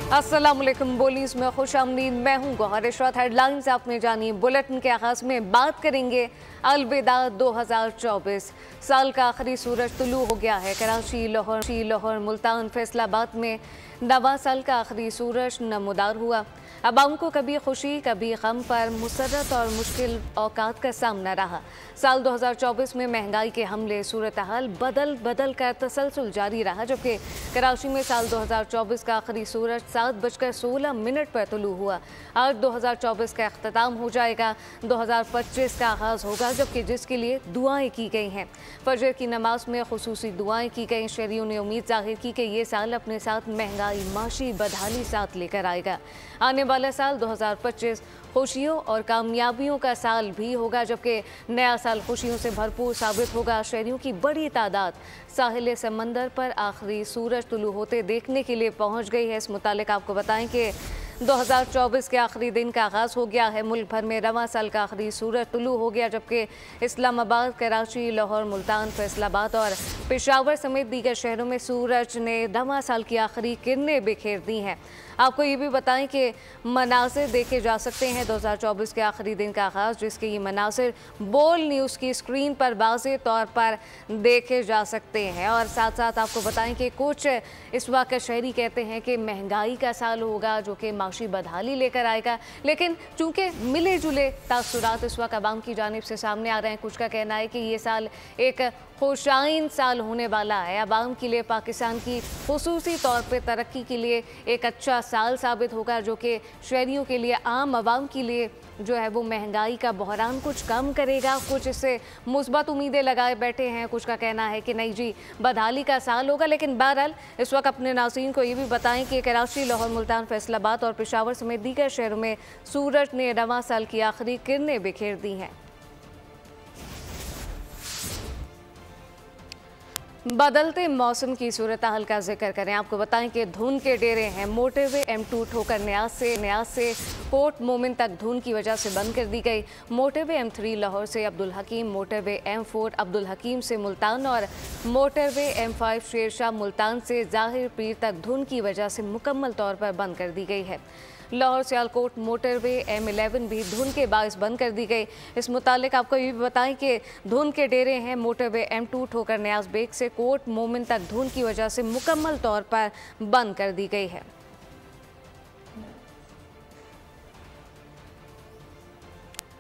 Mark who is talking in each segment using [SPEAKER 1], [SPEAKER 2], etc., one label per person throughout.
[SPEAKER 1] अस्सलामुअलैकुम। बोलीस में खुशामदीद। मैं हूँ गौहर इशरत। हेडलाइंस आपने जानी। बुलेटिन के आगाज में बात करेंगे अलविदा 2024। साल का आखिरी सूरज तुलू हो गया है। कराची, लाहौर, मुल्तान, फैसलाबाद में नवा साल का आखिरी सूरज नमूदार हुआ। अवाम को कभी खुशी कभी गम पर मुसर्रत और मुश्किल औकात का सामना रहा। साल 2024 में महंगाई के हमले सूरत हाल बदल कर तसलसल जारी रहा, जबकि कराची में साल 2024 का आखिरी सूरज 7:16 पर तुलू हुआ। आज 2024 का अख्ताम हो जाएगा, 2025 का आगाज़ होगा, जबकि जिसके लिए दुआएं की गई हैं। फजर की नमाज में खुसूसी दुआएं की गई। शहरियों ने उम्मीद जाहिर की कि ये साल अपने साथ महंगाई, माशी बदहाली साथ लेकर आएगा। आने वाला साल 2025 खुशियों और कामयाबियों का साल भी होगा, जबकि नया साल खुशियों से भरपूर साबित होगा। शहरियों की बड़ी तादाद साहिल समंदर पर आखिरी सूरज तुलू होते देखने के लिए पहुंच गई है। इस मुतालिक आपको बताएं कि 2024 के आखिरी दिन का आगाज़ हो गया है। मुल्क भर में रवां साल का आखिरी सूरज तुलू हो गया, जबकि इस्लामाबाद, कराची, लाहौर, मुल्तान, फैसलाबाद और पेशावर समेत दीगर शहरों में सूरज ने रवां साल की आखिरी किरणें बिखेर दी हैं। आपको ये भी बताएं कि मनाजिर देखे जा सकते हैं 2024 के आखिरी दिन का आगाज़, जिसके ये मनाजिर बोल न्यूज़ की स्क्रीन पर वाज़ेह तौर पर देखे जा सकते हैं। और साथ साथ आपको बताएं कि कुछ इस वक्त शहरी कहते हैं कि महंगाई का साल होगा, जो कि माशी बदहाली लेकर आएगा, लेकिन चूँकि मिले जुले तासुरात इस वक्त अवाम की जानिब से सामने आ रहे हैं। कुछ का कहना है कि ये साल एक खुशाइन साल होने वाला है। अवाम के लिए पाकिस्तान की खुसूसी तौर पर तरक्की के लिए एक अच्छा साल साबित होगा, जो कि शहरियों के लिए, आम आवाम के लिए जो है वो महंगाई का बहरान कुछ कम करेगा। कुछ इससे मुस्बत उम्मीदें लगाए बैठे हैं। कुछ का कहना है कि नहीं जी, बदहाली का साल होगा। लेकिन बहरहाल इस वक्त अपने नाज़रीन को ये भी बताएं कि कराची, लाहौर, मुल्तान, फैसलाबाद और पेशावर समेत दीगर शहरों में सूरज ने रवां साल की आखिरी किरणें बिखेर दी हैं। बदलते मौसम की सूरत हाल का जिक्र करें। आपको बताएं कि धुंध के डेरे हैं। मोटरवे M2 ठोकर न्याज से कोट मोमिन तक धुंध की वजह से बंद कर दी गई। मोटरवे M3 लाहौर से अब्दुल हकीम, मोटरवे M4 अब्दुल हकीम से मुल्तान और मोटरवे M5 शेरशाह मुल्तान से ज़ाहिर पीर तक धुंध की वजह से मुकम्मल तौर पर बंद कर दी गई है। लाहौर सियालकोट मोटरवे M11 भी धुंध के बायस बंद कर दी गई। इस मुतालिक आपको ये भी बताएं कि धुंध के डेरे हैं। मोटरवे M2 ठोकर न्याज बेग से कोट मोमिन तक धुंध की वजह से मुकम्मल तौर पर बंद कर दी गई है।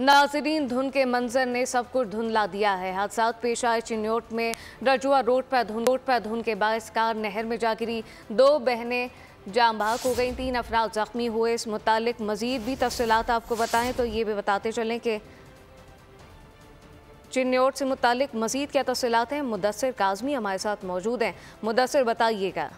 [SPEAKER 1] नाज़रीन, धुंध के मंजर ने सब कुछ धुंधला दिया है। हादसा पेश आए चिन्योट में रजुआ रोड पर धुंध के बायस कार नहर में जा गिरी। 2 बहनें जाम बहक हो गई, 3 अफराद जख्मी हुए। इस मुतालिक मजीद भी तफसीलात आपको बताएं तो ये भी बताते चलें कि चिन्योट से मुतालिक मजीद क्या तफसीलात हैं। मुदस्सिर काज़मी हमारे साथ मौजूद हैं। मुदस्सिर, बताइएगा।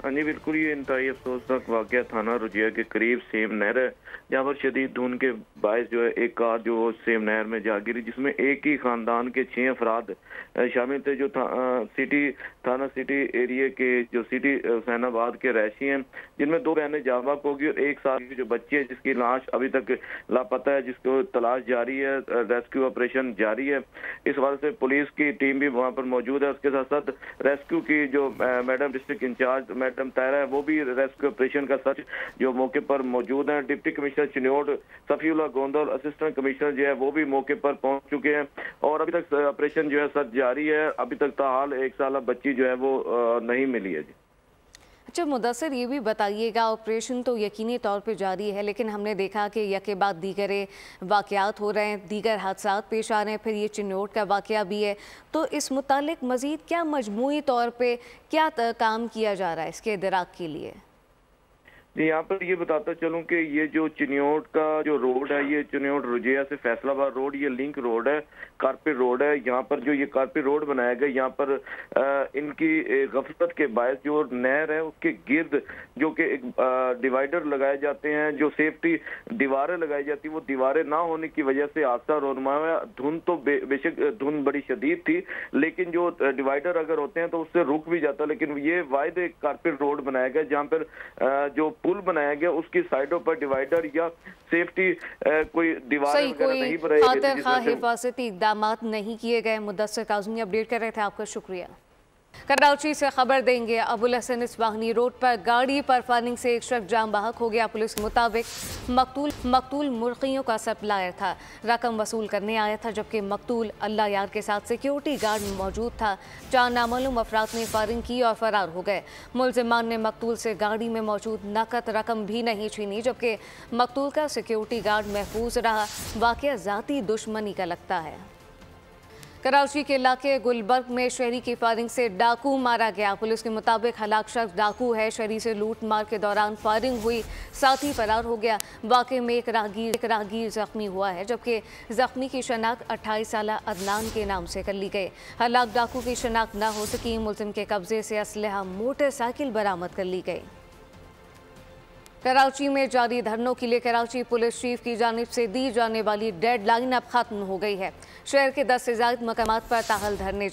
[SPEAKER 2] हाँ जी बिल्कुल, ये इंतहाई अफसोसनाक वाक़या थाना रुजिया के करीब सेम नहर है, जहाँ पर शदीद धुंध के बायस जो है एक कार जो सेम नहर में जा गिरी, जिसमें एक ही खानदान के 6 अफराद शामिल थे, जो थाना सिटी एरिया के जो सिटी हुसैनाबाद के रहशी हैं, जिनमें 2 बहनें जाँ बहक होगी और 1 साल की जो बच्ची है जिसकी लाश अभी तक लापता है, जिसको तलाश जारी है, रेस्क्यू ऑपरेशन जारी है। इस वजह से पुलिस की टीम भी वहाँ पर मौजूद है। उसके साथ साथ रेस्क्यू की जो मैडम डिस्ट्रिक्ट इंचार्ज मैडम तायरा है, वो भी रेस्क्यू ऑपरेशन का सच जो मौके पर मौजूद हैं। Deputy commissioner Chiniot Safiullah Gondal, assistant commissioner जो है वो भी मौके पर पहुंच चुके हैं और अभी तक ऑपरेशन जो है सच जारी है। अभी तक ताहाल 1 साल बच्ची जो है वो नहीं मिली है जी।
[SPEAKER 1] अच्छा मुदस्सिर, ये भी बताइएगा, ऑपरेशन तो यकीनी तौर पे जारी है, लेकिन हमने देखा कि यके बाद दीगर वाक़यात हो रहे हैं, दीगर हादसात पेश आ रहे हैं, फिर ये चिन्योट का वाक़या भी है, तो इस मुतालिक मज़ीद क्या मजमूई तौर पे क्या काम किया जा रहा है इसके इदराक के लिए?
[SPEAKER 2] जी, यहाँ पर ये बताता चलूँ कि ये जो चिन्योट का जो रोड है, ये चिन्योट रुजिया से फैसलाबाद रोड, ये लिंक रोड है, कारपेट रोड है। यहाँ पर जो ये कारपेट रोड बनाया गया, यहाँ पर इनकी गफलत के बायस जो नहर है उसके गिर्द जो कि एक डिवाइडर लगाए जाते हैं, जो सेफ्टी दीवारें लगाई जाती है, वो दीवारें ना होने की वजह से हादसा रोनमा हुआ। धुंध तो बेशक धुंध बड़ी शदीद थी, लेकिन जो डिवाइडर अगर होते हैं तो उससे रुक भी जाता। लेकिन ये वायद एक कारपेट रोड बनाया गया, जहाँ पर जो पुल बनाया गया उसकी साइडों पर डिवाइडर या सेफ्टी कोई दीवार वगैरह नहीं बनाई गई,
[SPEAKER 1] हिफाजती इकदाम नहीं किए गए। मुदस्सिर काज़मी अपडेट कर रहे थे, आपका शुक्रिया। कराची से खबर देंगे। अबुल हसन इस्वाहनी रोड पर गाड़ी पर फायरिंग से एक शख्स जाम बहक हो गया। पुलिस के मुताबिक मकतूल मुर्गियों का सप्लायर था, रकम वसूल करने आया था, जबकि मकतूल अल्लाह यार के साथ सिक्योरिटी गार्ड में मौजूद था। 4 नामालूम अफराद ने फायरिंग की और फरार हो गए। मुलजिमान ने मकतूल से गाड़ी में मौजूद नकद रकम भी नहीं छीनी, जबकि मकतूल का सिक्योरिटी गार्ड महफूज रहा। वाक़या ज़ाती दुश्मनी का लगता है। कराची के इलाके गुलबर्ग में शहरी की फायरिंग से डाकू मारा गया। पुलिस के मुताबिक हलाक शख्स डाकू है। शहरी से लूट मार के दौरान फायरिंग हुई, साथ ही फरार हो गया। वाक़े में एक राहगीर जख्मी हुआ है, जबकि जख्मी की शनाख्त 28 साला अदनान के नाम से कर ली गई। हलाक डाकू की शनाख्त न हो सकी। मुलजिम के कब्जे से असलहा मोटरसाइकिल बरामद कर ली गई। कराची में जारी धरनों के लिए कराची पुलिस चीफ की जानिब से दी जाने वाली डेडलाइन अब खत्म हो गई है। शहर के 10 से ज़ायद मकामात पर ताहल धरने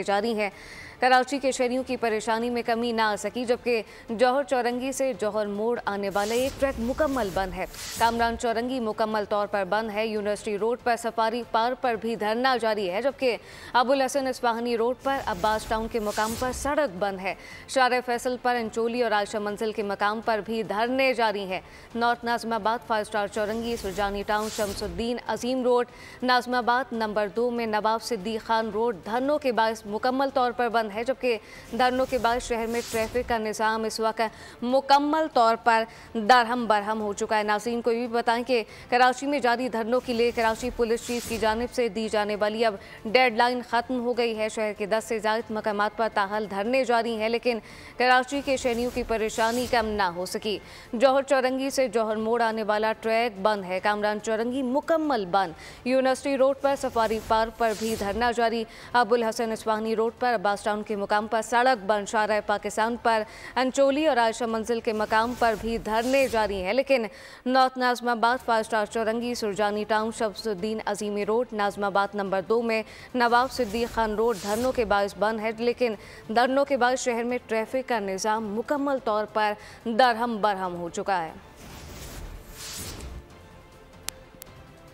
[SPEAKER 1] जारी हैं। कराची के शहरियों की परेशानी में कमी ना आ सकी, जबकि जौहर चौरंगी से जौहर मोड़ आने वाला एक ट्रैक मुकम्मल बंद है। कामरान चौरंगी मुकम्मल तौर पर बंद है। यूनिवर्सिटी रोड पर सफारी पार्क पर भी धरना जारी है, जबकि अबुल हसन इस्वाहनी रोड पर अब्बास टाउन के मकाम पर सड़क बंद है। शारे फैसल पर अंचोली और आयशा मंजिल के मकाम पर भी धरने जारी हैं। North Nazimabad 5 star Chowrangi, Surjani town, Shamsuddin Azeem road, Nazimabad number 2 में नवाब सिद्दीक खान रोड धरनों के बायस मुकम्मल तौर पर बंद है, जबकि धरनों के बाद शहर में ट्रैफिक का निज़ाम इस वक्त मुकम्मल तौर पर दरहम बरहम हो चुका है। नाज़रीन को ये भी बताएं कि कराची में जारी धरनों के लिए कराची पुलिस चीफ की जानिब से दी जाने वाली अब डेडलाइन ख़त्म हो गई है। शहर के 10 से ज़ायद मकामात पर ताहल धरने जारी हैं, लेकिन कराची के शहरियों की परेशानी कम ना हो सकी। जौहर चौरंगी से जौहर मोड़ आने वाला ट्रैक बंद है। कामरान चौरंगी मुकम्मल बंद। यूनिवर्सिटी रोड पर सफारी पार्क पर भी धरना जारी। अबुल हसन इस्वाहनी रोड पर अब्बास टाउन के मुकाम पर सड़क बंद। शारा पाकिस्तान पर अंचोली और आयशा मंजिल के मकाम पर भी धरने जारी हैं, लेकिन north Nazimabad 5 star Chowrangi, Surjani town, Shamsuddin Azeemi road, Nazimabad number 2 में नवाब सिद्दीक खान रोड धरनों के बायस बंद है, लेकिन धरनों के बाद शहर में ट्रैफिक का निज़ाम मुकम्मल तौर पर दरहम बरहम हो चुका है।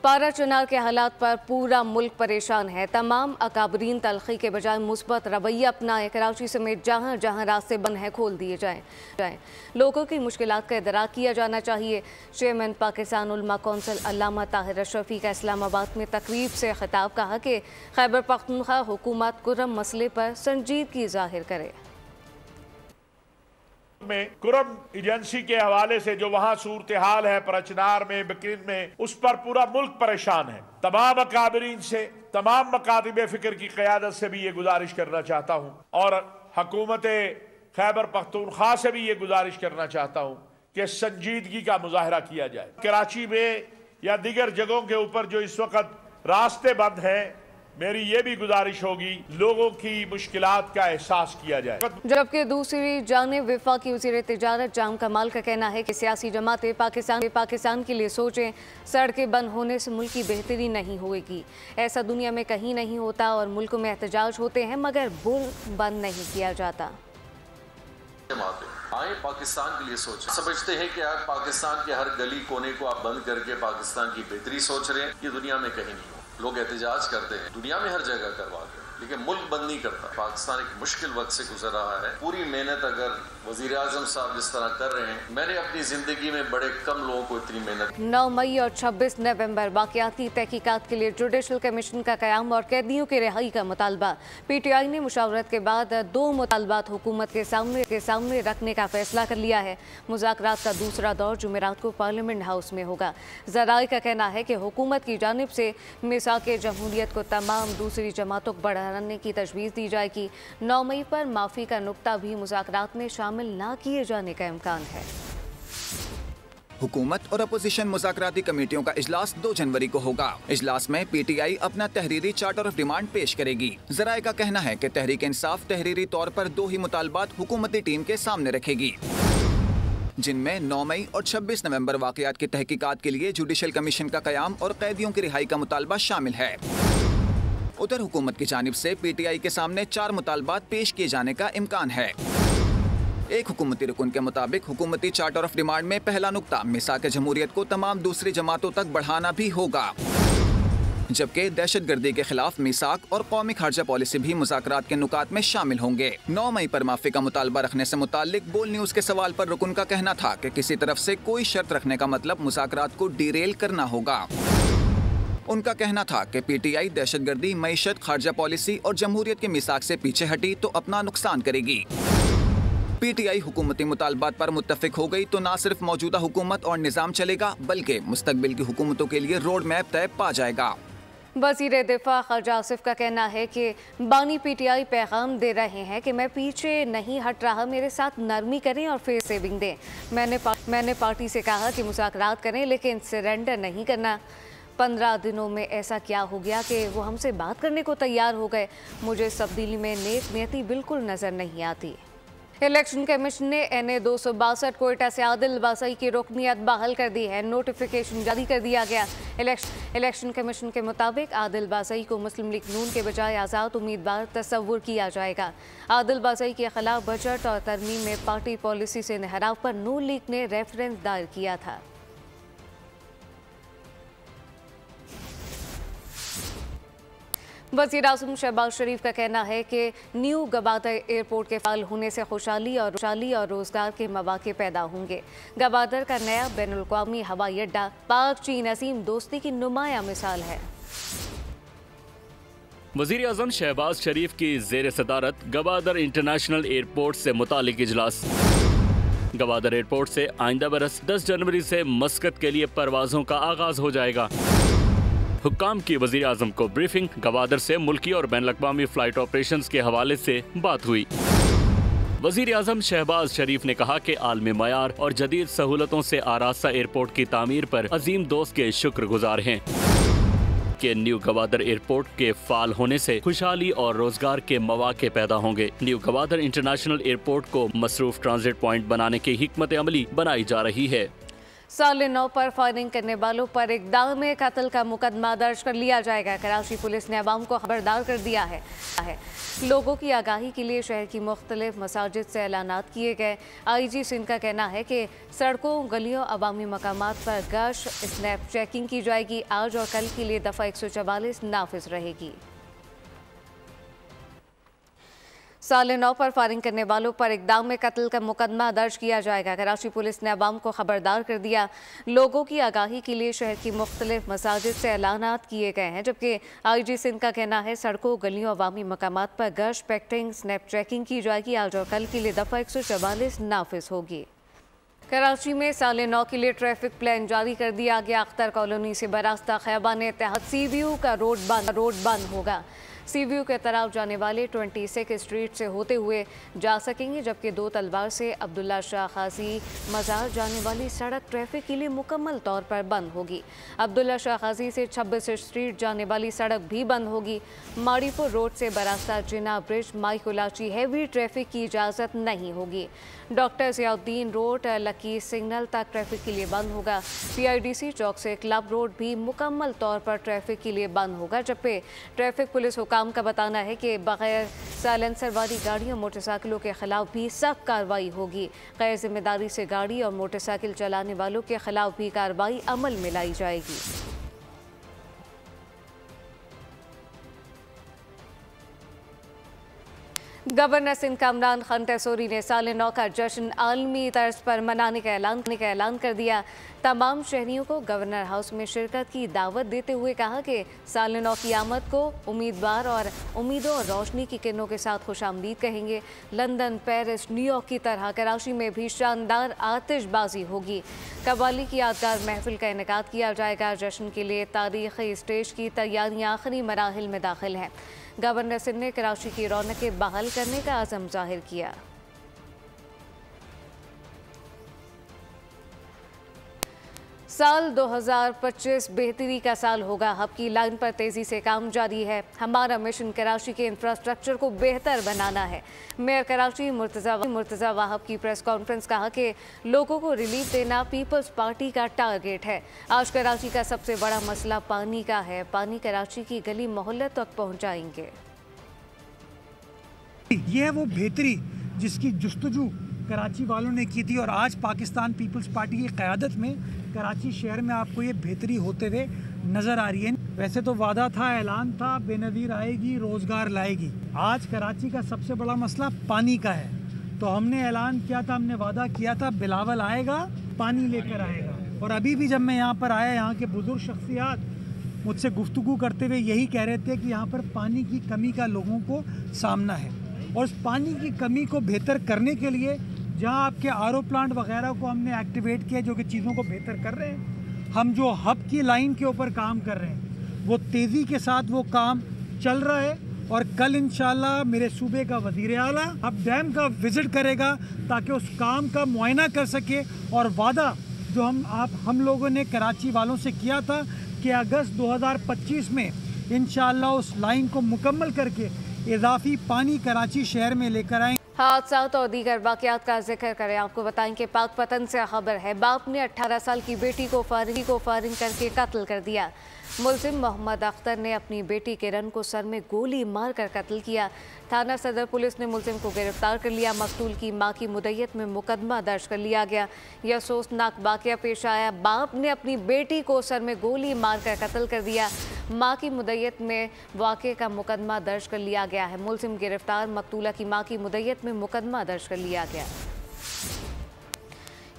[SPEAKER 1] पारा चनार के हालात पर पूरा मुल्क परेशान है। तमाम अकाबरीन तलखी के बजाय मुस्बत रवैया अपनाएं। कराची समेत जहाँ जहाँ रास्ते बंद हैं खोल दिए जाएं। लोगों की मुश्किलात का इदराक किया जाना चाहिए। चेयरमैन पाकिस्तान उलमा कौंसिल अल्लामा ताहिर अशरफी का इस्लामाबाद में तकरीब से खिताब, कहा कि खैबर पख्तूनख्वा हुकूमत कुर्रम मसले पर संजीदगी जाहिर करे।
[SPEAKER 3] में कुरम एजेंसी के हवाले से जो वहाँ सूरत हाल है परचनार में, बकरीन में, उस पर पूरा मुल्क परेशान है। तमाम अकाबरीन से, तमाम मकातिब फिक्र की क़यादत से भी ये गुजारिश करना चाहता हूँ और हुकूमत खैबर पख्तूनख्वा से भी ये गुजारिश करना चाहता हूँ कि संजीदगी का मुजाहरा किया जाए। कराची में या दीगर जगहों के ऊपर जो इस वक्त रास्ते बंद हैं, मेरी ये भी गुजारिश होगी लोगों की मुश्किलात का एहसास किया जाए।
[SPEAKER 1] जबकि दूसरी जानिब वफाकी वज़ीर तिजारत जाम कमाल का कहना है कि सियासी जमातें पाकिस्तान के लिए सोचें। सड़कें बंद होने से मुल्क की बेहतरी नहीं होगी। ऐसा दुनिया में कहीं नहीं होता और मुल्क में एहतजाज होते हैं मगर मुल्क बंद नहीं किया जाता।
[SPEAKER 4] आए पाकिस्तान के लिए सोचें। समझते हैं कि आप पाकिस्तान के हर गली कोने को आप बंद करके पाकिस्तान की बेहतरी सोच रहे हैं। ये दुनिया में कहीं नहीं हो। लोग एहतजाज करते हैं, दुनिया में हर जगह करवा के, लेकिन मुल्क बंद नहीं करता। पाकिस्तान एक मुश्किल वक्त से गुजर रहा है। पूरी मेहनत अगर वज़ीर आज़म साहब जिस तरह कर रहे हैं, मैंने अपनी ज़िंदगी में बड़े कम लोगों को इतनी मेहनत।
[SPEAKER 1] 9 मई और 26 नवंबर वाक़याती तहकीकात के लिए जुडिशल कमीशन का क़याम और कैदियों की रिहाई का मुतालबा। PTI ने मुशावरत के बाद 2 मुतालबात हुकूमत के सामने रखने का फैसला कर लिया है। मुज़ाकरात का दूसरा दौर जुमेरात को पार्लियामेंट हाउस में होगा। ज़राए का कहना है कि हुकूमत की जानिब से मिसाक़ जमहूरियत को तमाम दूसरी जमातों को बढ़ाने की तजवीज़ दी जाएगी। 9 मई पर माफ़ी का नुक्ता भी मुज़ाकरात में शामिल ना किए जाने का इम्कान है।
[SPEAKER 5] हुकूमत और अपोजिशन मुज़ाकराती कमेटियों का इजलास 2 जनवरी को होगा। इजलास में PTI अपना तहरीरी चार्टर ऑफ डिमांड पेश करेगी। ज़राए का कहना है कि तहरीक इंसाफ तहरीरी तौर पर 2 ही मुतालबात हुकूमती टीम के सामने रखेगी, जिनमें 9 मई और 26 नवंबर वाक़यात की तहकीकात के लिए जुडिशल कमीशन का क़याम और कैदियों की रिहाई का मुतालबा शामिल है। उधर हुकूमत की जानिब से PTI के सामने 4 मुतालबात पेश किए जाने का इम्कान है। एक हुकूमती रुकन के मुताबिक हुकूमती चार्टर ऑफ डिमांड में पहला नुक्ता मिसाक़ जमहूरियत को तमाम दूसरी जमातों तक बढ़ाना भी होगा। जबकि दहशतगर्दी के खिलाफ मीसाक और कौमी खर्चा पॉलिसी भी मुज़ाकरात के नुकात में शामिल होंगे। 9 मई पर माफी का मुतालबा रखने से मुताल्लिक बोल न्यूज के सवाल पर रुकन का कहना था कि किसी तरफ से कोई शर्त रखने का मतलब मुज़ाकरात को डीरेल करना होगा। उनका कहना था कि पीटीआई दहशतगर्दी, मईशत, खर्चा पॉलिसी और जमहूरियत के मीसाक से पीछे हटी तो अपना नुकसान करेगी। पीटीआई हुकूमती मुतालबात पर मुत्तफिक हो गई तो न सिर्फ मौजूदा हुकूमत और निज़ाम चलेगा बल्कि मुस्तकबिल की हुकूमतों के लिए रोड मैप तय पा जाएगा।
[SPEAKER 1] वज़ीर दिफा ख्वाजा आसिफ का कहना है कि बानी पीटीआई पैगाम दे रहे हैं कि मैं पीछे नहीं हट रहा, मेरे साथ नरमी करें और फेस सेविंग दें। मैंने पार्टी से कहा कि मुज़ाकरात करें लेकिन सरेंडर नहीं करना। 15 दिनों में ऐसा क्या हो गया कि वो हमसे बात करने को तैयार हो गए। मुझे इस तब्दीली में नेक नियति बिल्कुल नज़र नहीं आती। इलेक्शन कमीशन ने NA 262 कोयटा से आदिल बासई की रुकनियत बहाल कर दी है। नोटिफिकेशन जारी कर दिया गया। इलेक्शन कमीशन के मुताबिक आदिल बासई को मुस्लिम लीग नून के बजाय आज़ाद उम्मीदवार तस्वुर किया जाएगा। आदिल बासई के खिलाफ बजट और तरमीम में पार्टी पॉलिसी से इनहराफ पर नून लीग ने रेफरेंस दायर किया था। वज़ीर आज़म शहबाज शरीफ का कहना है कि न्यू गवादर एयरपोर्ट के फाल होने से खुशहाली और रोजगार के मौके पैदा होंगे। गवादर का नया बैनुल-अक़वामी हवाई अड्डा पाक चीन अजीम दोस्ती की नुमाया मिसाल है।
[SPEAKER 6] वज़ीर आज़म शहबाज शरीफ की ज़ेर सदारत गवादर इंटरनेशनल एयरपोर्ट से मुतालिक इजलास। गवादर एयरपोर्ट से आइंदा बरस 10 जनवरी से मस्कत के लिए परवाजों का आगाज हो जाएगा। हुक्काम की वज़ीर आज़म को ब्रीफिंग। गवादर से मुल्की और बैनुल-अक़वामी फ्लाइट ऑपरेशंस के हवाले से बात हुई। वज़ीर आज़म शहबाज शरीफ ने कहा कि आलमी मयार और जदीद सहूलतों से आरास्ता एयरपोर्ट की तामीर पर अजीम दोस्त के शुक्रगुजार हैं कि न्यू गवादर एयरपोर्ट के फाल होने से खुशहाली और रोजगार के मौके पैदा होंगे। न्यू गवादर इंटरनेशनल एयरपोर्ट को मसरूफ ट्रांजिट पॉइंट बनाने की हिकमत अमली बनाई जा रही है।
[SPEAKER 1] साल 9 पर फायरिंग करने वालों पर इक़दाम कत्ल का मुकदमा दर्ज कर लिया जाएगा। कराची पुलिस ने अवाम को खबरदार कर दिया है। लोगों की आगाही के लिए शहर की मुख्तलिफ मसाजिद से ऐलानात किए गए। IG सिंध का कहना है कि सड़कों, गलियों, अवामी मकामात पर गश्त, स्नैप चेकिंग की जाएगी। आज और कल के लिए दफ़ा 144 नाफिज रहेगी। साल 9 पर फायरिंग करने वालों पर इक़दाम कत्ल का मुकदमा दर्ज किया जाएगा। कराची पुलिस ने अवाम को खबरदार कर दिया। लोगों की आगाही के लिए शहर की मुख्तलिफ मसाजिद से ऐलानात किए गए हैं, जबकि IG सिंध का कहना है सड़कों, गलियों, अवामी मकामात पर गश्त, पैक्टिंग, स्नैप चेकिंग की जाएगी। आज और कल के लिए दफ़ा 144 नाफिज होगी। कराची में साल 9 के लिए ट्रैफिक प्लान जारी कर दिया गया। अख्तर कॉलोनी से बरास्ता खैबान इत्तेहाद CVU का रोड बंद होगा। CVU के तरफ जाने वाले 26 स्ट्रीट से होते हुए जा सकेंगे, जबकि 2 तलवार से अब्दुल्ला शाह खाजी मज़ार जाने वाली सड़क ट्रैफिक के लिए मुकम्मल तौर पर बंद होगी। अब्दुल्ला शाह खाजी से 26 स्ट्रीट जाने वाली सड़क भी बंद होगी। माड़ीपुर रोड से बरास्ता जिना ब्रिज माई कुलाची हैवी ट्रैफिक की इजाज़त नहीं होगी। Doctor Ziauddin road lucky signal तक ट्रैफिक के लिए बंद होगा। PIDC चौक से क्लब रोड भी मुकम्मल तौर पर ट्रैफिक के लिए बंद होगा, जबकि ट्रैफिक पुलिस हुकाम का बताना है कि बगैर साइलेंसर वाली गाड़ियों, मोटरसाइकिलों के खिलाफ भी सख्त कार्रवाई होगी। गैर जिम्मेदारी से गाड़ी और मोटरसाइकिल चलाने वालों के खिलाफ भी कार्रवाई अमल में लाई जाएगी। गवर्नर सिंध कामरान खान तैसूरी ने साल 9 का जश्न आलमी तर्ज पर मनाने का ऐलान कर दिया। तमाम शहरियों को गवर्नर हाउस में शिरकत की दावत देते हुए कहा कि साल 9 की आमद को उम्मीदवार और उम्मीदों और रोशनी की किरणों के साथ खुशामदीद कहेंगे। लंदन, पेरिस, न्यूयॉर्क की तरह कराची में भी शानदार आतिशबाजी होगी। कव्वाली की यादगार महफिल का इनेकाद किया जाएगा। जश्न के लिए तारीखी स्टेज की तैयारियां आखिरी मराहिल में दाखिल हैं। गवर्नर सिंध ने कराची की रौनकें बहाल करने का अज़म जाहिर किया। साल 2025 बेहतरी का साल होगा। हब की लाइन पर तेजी से काम जारी है। हमारा मिशन कराची के इंफ्रास्ट्रक्चर को बेहतर बनाना है। मेयर कराची मुर्तज़ा वाहब की प्रेस कॉन्फ्रेंस कहा कि लोगों को रिलीफ देना पीपल्स पार्टी का टारगेट है। आज कराची का सबसे बड़ा मसला पानी का है। पानी कराची की गली मोहल्ले तक पहुंचाएंगे।
[SPEAKER 7] ये है वो बेहतरी जिसकी जुस्तजू कराची वालों ने की थी और आज पाकिस्तान पीपल्स पार्टी की क़यादत में कराची शहर में आपको ये बेहतरी होते हुए नज़र आ रही है। वैसे तो वादा था, ऐलान था, बेनज़ीर आएगी, रोज़गार लाएगी। आज कराची का सबसे बड़ा मसला पानी का है। तो हमने ऐलान किया था, हमने वादा किया था, बिलावल आएगा, पानी लेकर आएगा। और अभी भी जब मैं यहाँ पर आया, यहाँ के बुजुर्ग शख्सियात मुझसे गुफ्तगू करते हुए यही कह रहे थे कि यहाँ पर पानी की कमी का लोगों को सामना है। और उस पानी की कमी को बेहतर करने के लिए जहाँ आपके आरओ प्लांट वगैरह को हमने एक्टिवेट किया, जो कि चीज़ों को बेहतर कर रहे हैं। हम जो हब की लाइन के ऊपर काम कर रहे हैं, वो तेज़ी के साथ वो काम चल रहा है। और कल इंशाल्लाह मेरे सूबे का वज़ीर आला अब डैम का विज़िट करेगा ताकि उस काम का मुआयना कर सके। और वादा जो हम लोगों ने कराची वालों से किया था कि अगस्त 2025 में इंशाल्लाह उस लाइन को मुकम्मल करके इजाफी पानी कराची शहर में लेकर आएंगे।
[SPEAKER 1] हादसा और दीगर वाक़यात का जिक्र करें। आपको बताएं कि पाकपतन से खबर है, बाप ने 18 साल की बेटी को फायरिंग करके कत्ल कर दिया। मुलजिम मोहम्मद अख्तर ने अपनी बेटी किरण को सर में गोली मारकर कत्ल किया। थाना सदर पुलिस ने मुलजिम को गिरफ्तार कर लिया। मकतूल की मां की मुद्दत में मुकदमा दर्ज कर लिया गया। यह अफसोसनाक वाक़या पेश आया, बाप ने अपनी बेटी को सर में गोली मारकर कत्ल कर दिया। मां की मुद्दत में वाक़े का मुकदमा दर्ज कर लिया गया है। मुलजिम गिरफ्तार, मकतूला की मां की मुद्दत में मुकदमा दर्ज कर लिया गया।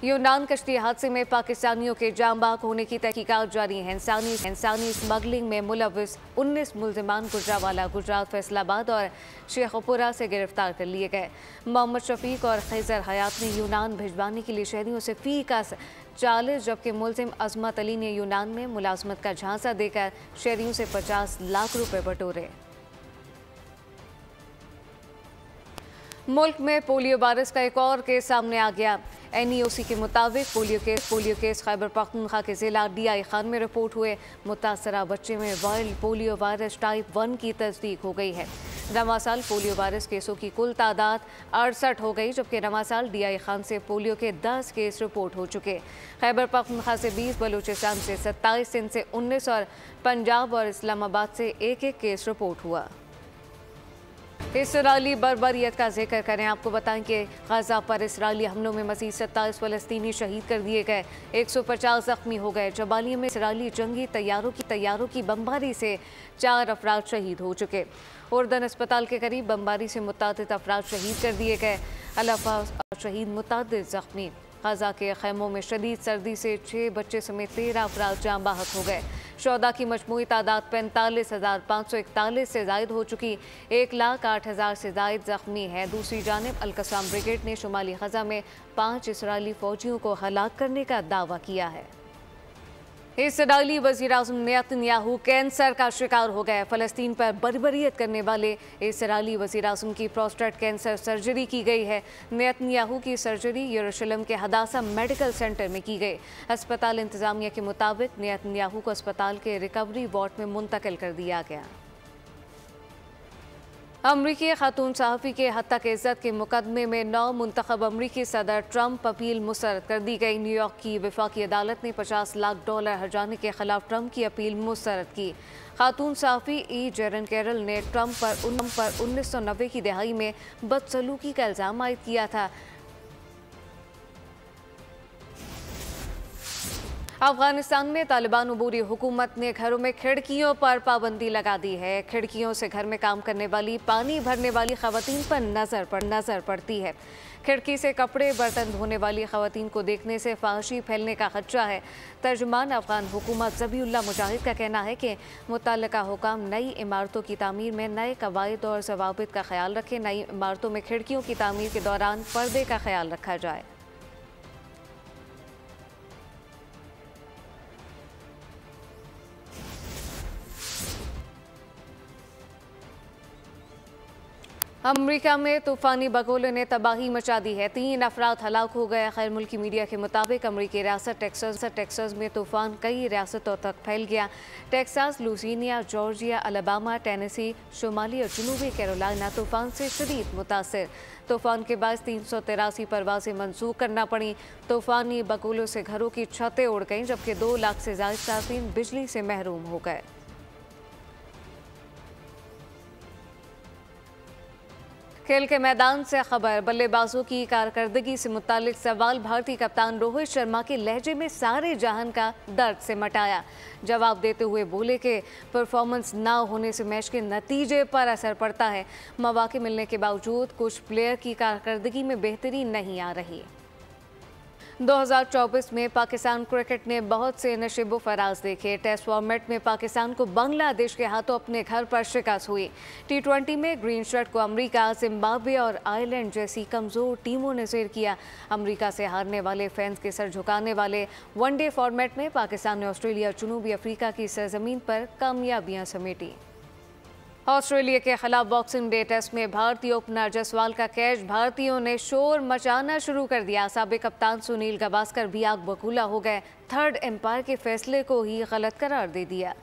[SPEAKER 1] यूनान कश्ती हादसे में पाकिस्तानियों के जाम बहक होने की तहकीकात जारी है। इंसानी स्मगलिंग में मुलविस 19 मुलजिमान गुजरावाला, गुजरात, फैसलाबाद और शेखपुरा से गिरफ्तार कर लिए गए। मोहम्मद शफीक और खैजर हयात ने यूनान भिजवाने के लिए शहरियों से फ़ी का 40, जबकि मुलजिम अजमत अली ने यूनान में मुलाजमत का झांसा देकर शहरियों से 50 लाख रुपए बटोरे। मुल्क में पोलियो वायरस का एक और केस सामने आ गया। NEOC के मुताबिक पोलियो केस खैबर पख्तूनख्वा के ज़िला DI खान में रिपोर्ट हुए। मुतासरा बच्चे में वायरल पोलियो वायरस टाइप 1 की तस्दीक हो गई है। रवां साल पोलियो वायरस केसों की कुल तादाद 68 हो गई, जबकि रवां साल DI खान से पोलियो के 10 केस रिपोर्ट हो चुके। खैबर पख्तूनख्वा से 20, बलूचिस्तान से 27, सिंध से 19 और पंजाब और इस्लामाबाद से एक केस रिपोर्ट हुआ। इसराइली बर्बरियत का जिक्र करें। आपको बताएं कि गजा पर इसराइली हमलों में मज़ीद 27 फ़लस्तीनी शहीद कर दिए गए, 150 ज़ख्मी हो गए। जबालिया में इसराइली जंगी तैयारों की बमबारी से 4 अफराद शहीद हो चुके। उर्दन अस्पताल के करीब बमबारी से मुतअद्दिद अफराद शहीद कर दिए गए, अलावा शहीद मुतअद्दिद ज़ख्मी। गजा के खैमों में शदीद सर्दी से 6 बच्चे समेत 13 अफराद जाँ बहक हो गए। शोदा की मजमूई तादाद 45,541 से जायद हो चुकी, 1,08,000 से जायद ज़ख्मी है। दूसरी जानिब अल-कसाम ब्रिगेड ने शुमाली गजा में 5 इसराइली फ़ौजियों को हलाक करने का दावा किया है। इसराइली वज़ीर-ए-आज़म नेतन्याहू कैंसर का शिकार हो गए। फ़लस्तीन पर बर्बरियत करने वाले इसराइली वज़ीर-ए-आज़म की प्रोस्टेट कैंसर सर्जरी की गई है। नेतन्याहू की सर्जरी यरूशलेम के हदासा मेडिकल सेंटर में की गई। अस्पताल इंतज़ामिया के मुताबिक नेतन्याहू को अस्पताल के रिकवरी वार्ड में मुंतकिल कर दिया गया। अमरीकी खातून सहाफ़ी के हत्या के इज़्ज़त के मुकदमे में 9 मुंतखब अमरीकी सदर ट्रंप अपील मुस्तरद कर दी गई। न्यूयॉर्क की वफाकी अदालत ने $50 लाख हर्जाने के खिलाफ ट्रंप की अपील मुस्तरद की। खातून सहाफ़ी ई जेरन कैरल ने ट्रंप पर 1990 की दहाई में बदसलूकी का इल्ज़ाम आयद किया था। अफगानिस्तान में तालिबान अबूरी हुकूमत ने घरों में खिड़कियों पर पाबंदी लगा दी है। खिड़कियों से घर में काम करने वाली, पानी भरने वाली ख़वातीन पर नज़र पड़ती है। खिड़की से कपड़े बर्तन धोने वाली ख़वातीन को देखने से फाहशी फैलने का खदशा है। तर्जुमान अफगान हुकूमत ज़बीउल्लाह मुजाहिद का कहना है कि मुतल्लिका हुकाम नई इमारतों की तामीर में नए कवायद और ज़वाबित का ख्याल रखें। नई इमारतों में खिड़कियों की तामीर के दौरान पर्दे का ख्याल रखा जाए। अमेरिका में तूफ़ानी बगोले ने तबाही मचा दी है, 3 अफराद हलाक हो गए। गैर मुल्की मीडिया के मुताबिक अमरीकी रियासत टेक्सास में तूफ़ान कई रियासतों तक फैल गया। Texas, Louisiana, Georgia, Alabama, Tennessee, शुमाली और जनूबी कैरोलिना तूफ़ान से शदीद मुतासिर। तूफ़ान के बाद 383 परवाज़ें मंसूख करना पड़ी। तूफ़ानी बगोलों से घरों की छतें उड़ गईं, जबकि 2 लाख से ज़ायद सार्फिन बिजली से महरूम हो गए। खेल के मैदान से खबर, बल्लेबाजों की कारकर्दगी से मुतालिक सवाल भारतीय कप्तान रोहित शर्मा के लहजे में सारे जहान का दर्द से मटाया। जवाब देते हुए बोले कि परफॉर्मेंस ना होने से मैच के नतीजे पर असर पड़ता है। मौके मिलने के बावजूद कुछ प्लेयर की कारकर्दगी में बेहतरी नहीं आ रही। 2024 में पाकिस्तान क्रिकेट ने बहुत से नशीबो फराज देखे। टेस्ट फॉर्मेट में पाकिस्तान को बांग्लादेश के हाथों अपने घर पर शिकस्त हुई। T20 में ग्रीन शर्ट को अमेरिका, जिम्बाब्वे और आयरलैंड जैसी कमज़ोर टीमों ने ज़ेर किया। अमेरिका से हारने वाले फैंस के सर झुकाने वाले वनडे फॉर्मेट में पाकिस्तान ने ऑस्ट्रेलिया, जनूबी अफ्रीका की सरजमीन पर कामयाबियां समेटी। ऑस्ट्रेलिया के खिलाफ बॉक्सिंग डे टेस्ट में भारतीय ओपनर जसवाल का कैच, भारतीयों ने शोर मचाना शुरू कर दिया। साबिक कप्तान सुनील गावस्कर भी आग बबूला हो गए। थर्ड एम्पायर के फैसले को ही गलत करार दे दिया।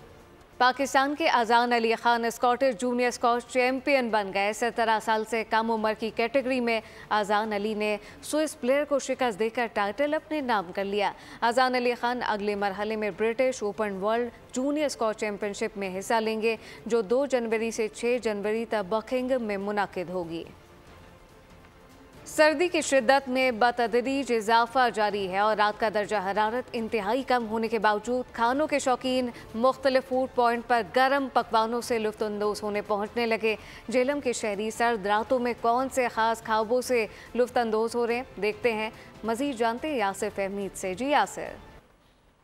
[SPEAKER 1] पाकिस्तान के अजान Ali Khan Scottish junior squash champion बन गए। 17 साल से कम उम्र की कैटेगरी में अजान अली ने स्विस प्लेयर को शिकस्त देकर टाइटल अपने नाम कर लिया। अजान अली खान अगले मरहले में British open world junior squash championship में हिस्सा लेंगे, जो 2 जनवरी से 6 जनवरी तक बकिंघम में मुनाकिद होगी। सर्दी की शिद्दत में बतदरीज इजाफा जारी है और रात का दर्जा हरारत इंतहाई कम होने के बावजूद खानों के शौकीन मुख्तलिफ फूड पॉइंट पर गर्म पकवानों से लुत्फानंदोज होने पहुंचने लगे। झेलम के शहरी सर्द रातों में कौन से खास ख्वाबों से लुत्फानंदोज हो रहे हैं, देखते हैं, मजीद जानते हैं यासिर फहमीद से। जी यासिर।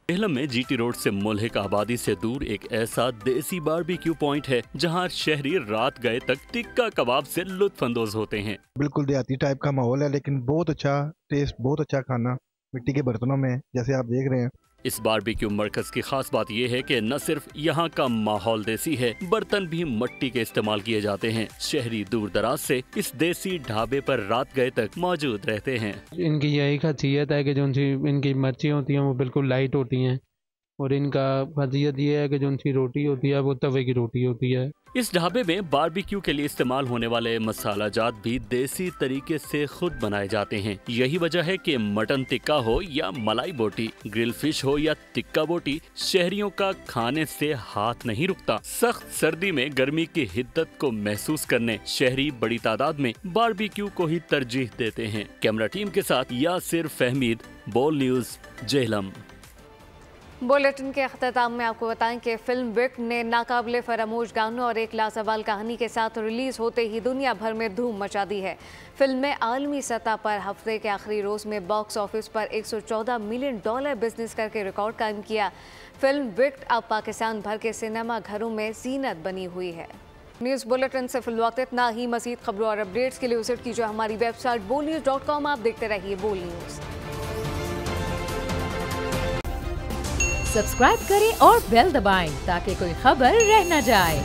[SPEAKER 6] झेलम में जीटी रोड से मुल्हिक आबादी से दूर एक ऐसा देसी बारबेक्यू पॉइंट है जहां शहरी रात गए तक टिक्का कबाब से लुत्फानंदोज होते हैं।
[SPEAKER 8] बिल्कुल देहाती टाइप का माहौल है, लेकिन बहुत अच्छा टेस्ट, बहुत अच्छा खाना मिट्टी के बर्तनों में, जैसे आप देख रहे हैं।
[SPEAKER 6] इस बारबेक्यू मरकज की खास बात यह है कि न सिर्फ यहाँ का माहौल देसी है, बर्तन भी मिट्टी के इस्तेमाल किए जाते हैं। शहरी दूर दराज से इस देसी ढाबे पर रात गए तक मौजूद रहते हैं।
[SPEAKER 9] इनकी यही खासियत है कि जो इनकी मिर्ची होती हैं वो बिल्कुल लाइट होती हैं, और इनका खासियत ये है कि जो उनकी रोटी होती है वो तवे की रोटी होती है।
[SPEAKER 6] इस ढाबे में बारबेक्यू के लिए इस्तेमाल होने वाले मसाला जात भी देसी तरीके से खुद बनाए जाते हैं। यही वजह है कि मटन टिक्का हो या मलाई बोटी, ग्रिल फिश हो या टिक्का बोटी, शहरियों का खाने से हाथ नहीं रुकता। सख्त सर्दी में गर्मी की हिद्दत को महसूस करने शहरी बड़ी तादाद में बारबेक्यू को ही तरजीह देते हैं। कैमरा टीम के साथ यासिर फहमीद, बोल न्यूज, झेलम।
[SPEAKER 1] बुलेटिन के अख्ताम में आपको बताएं कि फिल्म विक्ट ने नाकाबिले फरामोश गानों और एक लाजवाल कहानी के साथ रिलीज होते ही दुनिया भर में धूम मचा दी है। फिल्म में आलमी सतह पर हफ्ते के आखिरी रोज में बॉक्स ऑफिस पर $114 मिलियन बिजनेस करके रिकॉर्ड कायम किया। फिल्म विक्ट अब पाकिस्तान भर के सिनेमा घरों में जीनत बनी हुई है। न्यूज़ बुलेटिन से फिलवक्त इतना ही। मजीद खबरों और अपडेट्स के लिए विजिट कीजिए हमारी वेबसाइट bolnews.com। आप देखते रहिए बोल न्यूज़।
[SPEAKER 10] सब्सक्राइब करें और बेल दबाएं ताकि कोई खबर रह न जाए।